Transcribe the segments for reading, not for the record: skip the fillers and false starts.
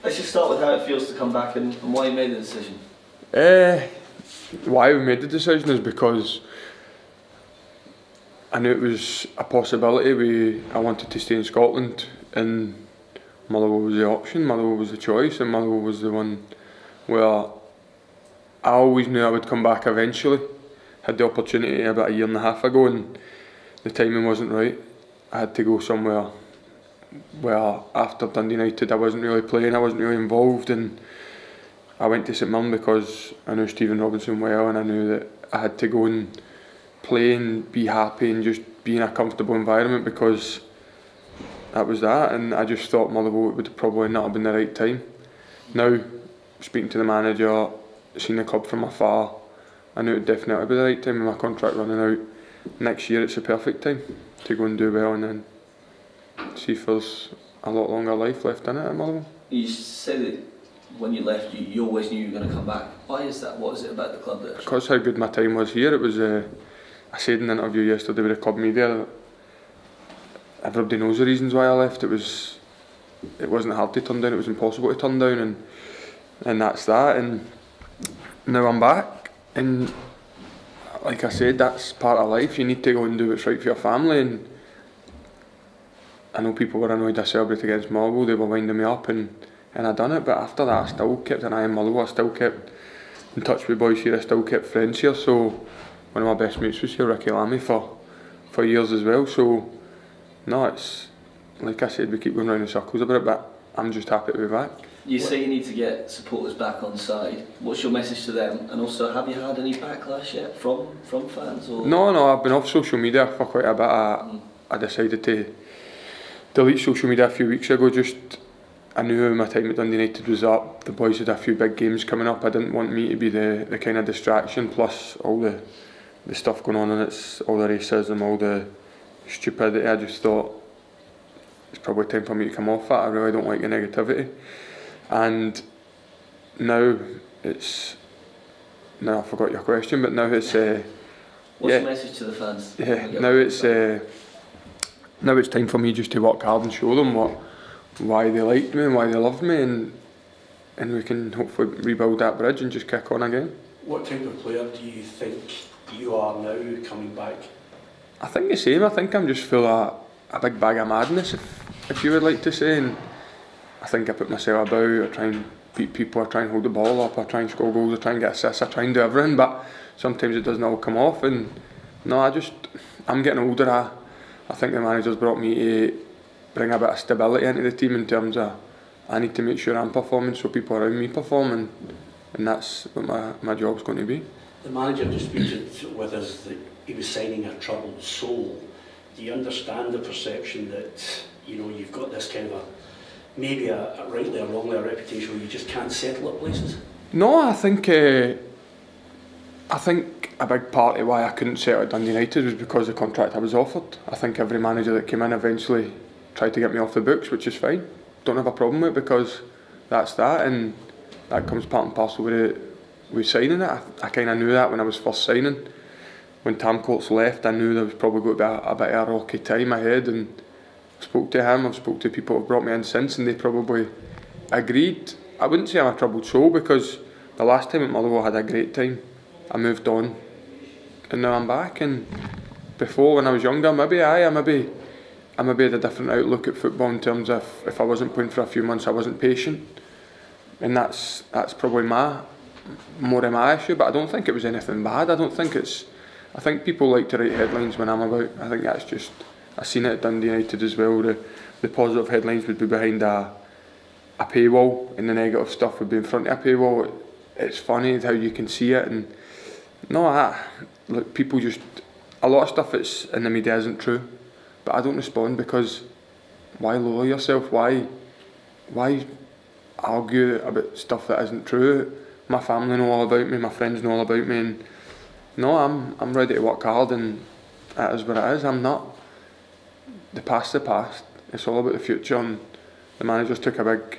Let's just start with how it feels to come back and why you made the decision. Why we made the decision is because I knew it was a possibility. I wanted to stay in Scotland, and Motherwell was the option, Motherwell was the choice, and Motherwell was the one where I always knew I would come back eventually. Had the opportunity about a year and a half ago, and the timing wasn't right. I had to go somewhere where after Dundee United I wasn't really playing, I wasn't really involved, and I went to St Mirren because I knew Stephen Robinson well, and I knew that I had to go and play and be happy and just be in a comfortable environment, because that was that. And I just thought Motherwell would probably not have been the right time. Now, speaking to the manager, seeing the club from afar, I knew it would definitely be the right time. With my contract running out next year, it's the perfect time to go and do well, and then see if there's a lot longer life left in it at Motherwell. You said that when you left, you always knew you were going to come back. Why is that? What is it about the club that? Because how good my time was here. It was. I said in an interview yesterday with the club media that everybody knows the reasons why I left. It wasn't hard to turn down. It was impossible to turn down, and that's that. And now I'm back, and like I said, that's part of life. You need to go and do what's right for your family. And I know people were annoyed I celebrated against Motherwell. They were winding me up, and I done it. But after that, I still kept an eye on Motherwell. I still kept in touch with boys here. I still kept friends here. So one of my best mates was here, Ricky Lammy, for years as well. So no, it's like I said, we keep going round in circles about it, but I'm just happy to be back. You say you need to get supporters back on side. What's your message to them? And also, have you had any backlash yet from fans? Or? No, I've been off social media for quite a bit. I decided to delete social media a few weeks ago. Just I knew my time at Dundee United was up. The boys had a few big games coming up. I didn't want me to be the kind of distraction, plus all the stuff going on, and it's all the racism, all the stupidity. I just thought it's probably time for me to come off that. I really don't like the negativity. And now I forgot your question, but now it's what's the message to the fans? Yeah, now it's time for me just to work hard and show them why they liked me and why they loved me, and we can hopefully rebuild that bridge and just kick on again. What type of player do you think you are now coming back? I think the same. I think I'm just full of a big bag of madness, if you would like to say. And I think I put myself about. I try and beat people. I try and hold the ball up. I try and score goals. I try and get assists. I try and do everything. But sometimes it doesn't all come off. And no, I'm getting older. I think the manager's brought me to bring a bit of stability into the team in terms of I need to make sure I'm performing so people around me perform, and that's what my job's going to be. The manager disputed with us that he was signing a troubled soul. Do you understand the perception that you've got this kind of maybe a rightly or wrongly a reputation where you just can't settle at places? No, I think a big part of why I couldn't settle at Dundee United was because of the contract I was offered. I think every manager that came in eventually tried to get me off the books, which is fine. Don't have a problem with it, because that's that, and that comes part and parcel with signing it. I kind of knew that when I was first signing. When Tam Courts left, I knew there was probably going to be a bit of a rocky time ahead, and I spoke to him, I've spoke to people who have brought me in since, and they probably agreed. I wouldn't say I'm a troubled soul, because the last time at Motherwell I had a great time. I moved on, and now I'm back. And before, when I was younger, maybe I had a different outlook at football in terms of if I wasn't playing for a few months, I wasn't patient, and that's probably more of my issue. But I don't think it was anything bad. I think people like to write headlines when I'm about. I think that's just, I've seen it at Dundee United as well. The positive headlines would be behind a paywall, and the negative stuff would be in front of a paywall. It's funny how you can see it, and look, people just, a lot of stuff that's in the media isn't true, but I don't respond, because why lower yourself? Why argue about stuff that isn't true? My family know all about me, my friends know all about me, and no, I'm ready to work hard, and that is what it is. I'm not. The past's the past. It's all about the future, and the manager's took a big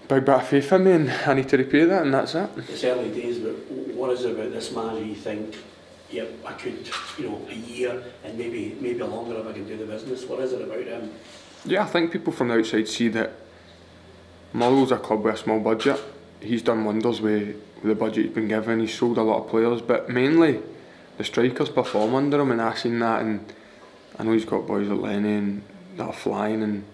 bit of faith in me, and I need to repay that, and that's it. It's early days, but what is it about this manager you think, yep, I could, a year and maybe longer if I can do the business? What is it about him? Yeah, I think people from the outside see that Motherwell's a club with a small budget. He's done wonders with the budget he's been given. He's sold a lot of players, but mainly the strikers perform under him, and I've seen that. And I know he's got boys like Lenny and that are flying, and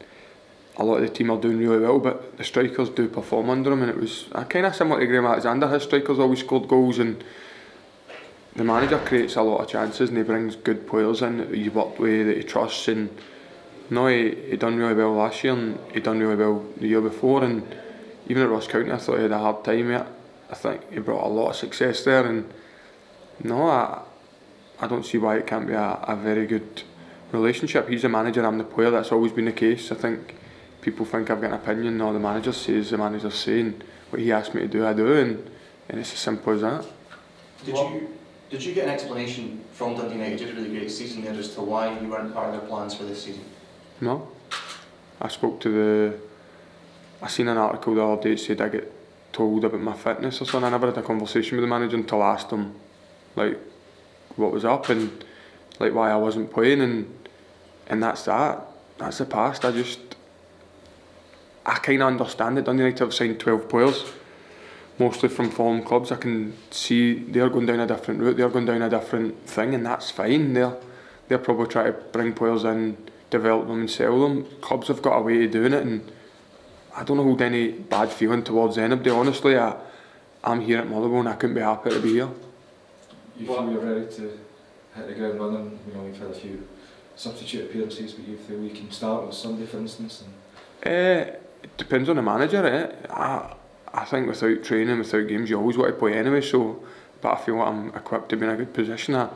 a lot of the team are doing really well, but the strikers do perform under him, and it was kind of similar to Graham Alexander. His strikers always scored goals, and the manager creates a lot of chances, and he brings good players in that he's worked with, that he trusts. And no, he done really well last year, and he done really well the year before, and even at Ross County I thought he had a hard time with it. I think he brought a lot of success there, and no, I don't see why it can't be a very good relationship. He's the manager, I'm the player. That's always been the case. I think people think I've got an opinion. No, the manager says, the manager's saying what he asked me to do, I do, and it's as simple as that. Did you get an explanation from Dundee United? You did a really great season there as to why you weren't part of their plans for this season? No. I seen an article the other day that said I get told about my fitness or something. I never had a conversation with the manager until I asked him like what was up and like why I wasn't playing, and that's that. That's the past. I kind of understand it. Dundee United have signed 12 players, mostly from foreign clubs. I can see they're going down a different route, they're going down a different thing, and that's fine. They're probably trying to bring players in, develop them and sell them. Clubs have got a way of doing it, and I don't hold any bad feeling towards anybody. Honestly, I'm here at Motherwell and I couldn't be happier to be here. You feel you're ready to hit the ground running? You know, you've had a few substitute appearances, but you feel you can start with Sunday, for instance? It depends on the manager. I think without training, without games, you always want to play anyway. So, but I feel like I'm equipped to be in a good position. I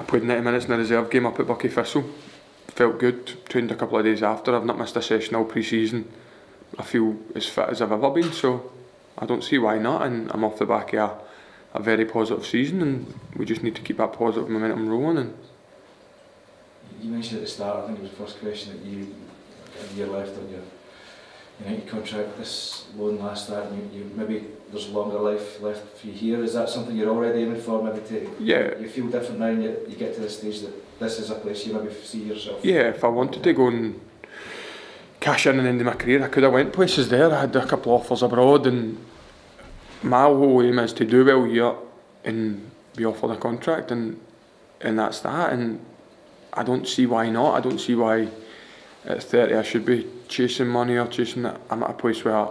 played 90 minutes in a reserve game up at Bucky Thistle. Felt good. Trained a couple of days after. I've not missed a session all pre-season. I feel as fit as I've ever been. So I don't see why not. And I'm off the back of a very positive season, and we just need to keep that positive momentum rolling. And you mentioned at the start, I think it was the first question, that you had a year left on your United contract. This loan lasts that, and you maybe there's longer life left for you here. Is that something you're already aiming for? Maybe you feel different now, and you get to the stage that this is a place you maybe see yourself? Yeah, if I wanted to go and cash in and end my career, I could have went places there. I had a couple of offers abroad, and my whole aim is to do well here and be offered a contract, and that's that. And I don't see why not. I don't see why at 30 I should be chasing money or chasing that. I'm at a place where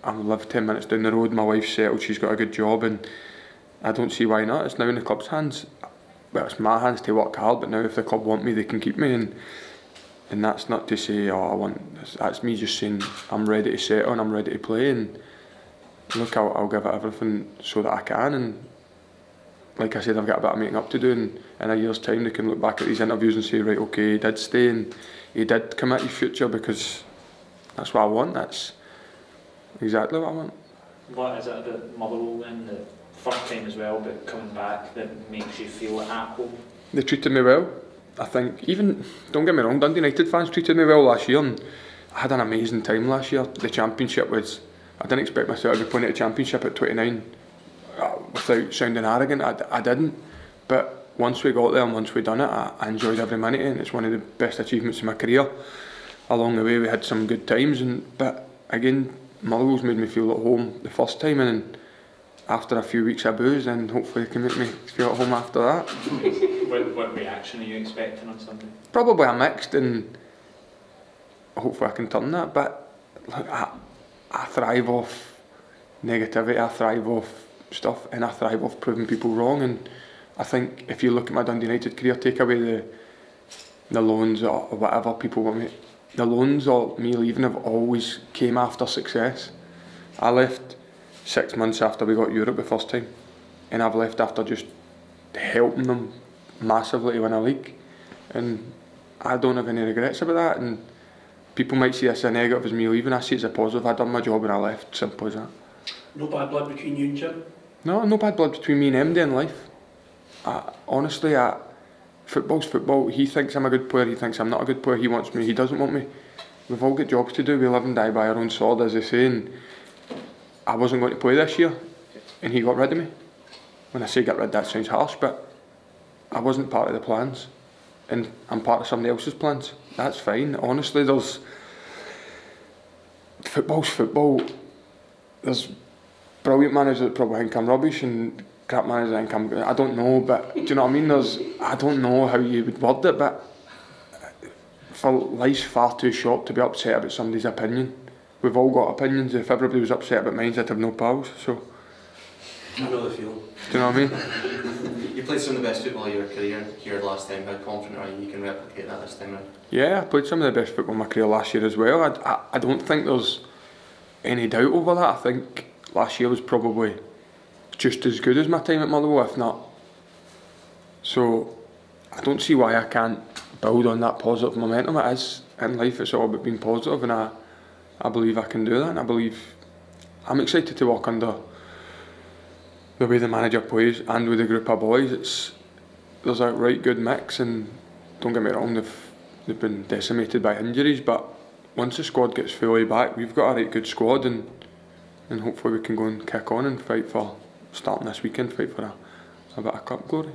I live 10 minutes down the road, my wife's settled, she's got a good job, and I don't see why not. It's now in the club's hands. Well, it's my hands to work hard, but now if the club want me, they can keep me, and that's not to say, oh, I want. That's me just saying I'm ready to settle and I'm ready to play, and look, I'll give it everything so that I can. And like I said, I've got a bit of making up to do, and in a year's time they can look back at these interviews and say, right, okay, he did stay and he did commit his future, because that's what I want. That's exactly what I want. What is it about Motherwell then, the first time as well, but coming back, that makes you feel at home? They treated me well. I think, even, don't get me wrong, Dundee United fans treated me well last year, and I had an amazing time last year. The championship was, I didn't expect myself to be playing at the championship at 29 without sounding arrogant. I didn't, but once we got there and once we done it, I enjoyed every minute, and it's one of the best achievements in my career. Along the way we had some good times, but again, Motherwell's made me feel at home the first time, and after a few weeks of booze, then hopefully it can make me feel at home after that. What reaction are you expecting on Sunday? Probably a mixed, and hopefully I can turn that, but look, I thrive off negativity, I thrive off stuff, and I thrive off proving people wrong. And I think if you look at my Dundee United career, take away the loans or whatever people want me, the loans or me leaving have always came after success. I left 6 months after we got Europe the first time, and I've left after just helping them massively to win a league, and I don't have any regrets about that. And people might see this as a negative as me leaving. I see it as a positive. I done my job and I left, simple as that. No bad blood between you and Jim? No bad blood between me and MD in life. Honestly, football's football. He thinks I'm a good player, he thinks I'm not a good player, he wants me, he doesn't want me. We've all got jobs to do, we live and die by our own sword, as they say, and I wasn't going to play this year, and he got rid of me. When I say get rid, that sounds harsh, but I wasn't part of the plans, and I'm part of somebody else's plans. That's fine. Honestly, football's football. there's brilliant managers that probably think I'm rubbish and crap managers that think I'm good. I don't know, but do you know what I mean? I don't know how you would word it, but for life's far too short to be upset about somebody's opinion. We've all got opinions. If everybody was upset about mine, I'd have no pals. So I know the feeling. do you know what I mean? You played some of the best football of your career here last time. How confident are you can replicate that this time round? Yeah, I played some of the best football in my career last year as well. I don't think there's any doubt over that. I think last year was probably just as good as my time at Motherwell, if not. So I don't see why I can't build on that positive momentum. It is in life, it's all about being positive, and I believe I can do that, and I believe I'm excited to work under the way the manager plays and with the group of boys. There's a right good mix, and don't get me wrong, they've been decimated by injuries, but once the squad gets fully back, we've got a right good squad, and hopefully we can go and kick on and fight for, starting this weekend, fight for a bit of cup glory.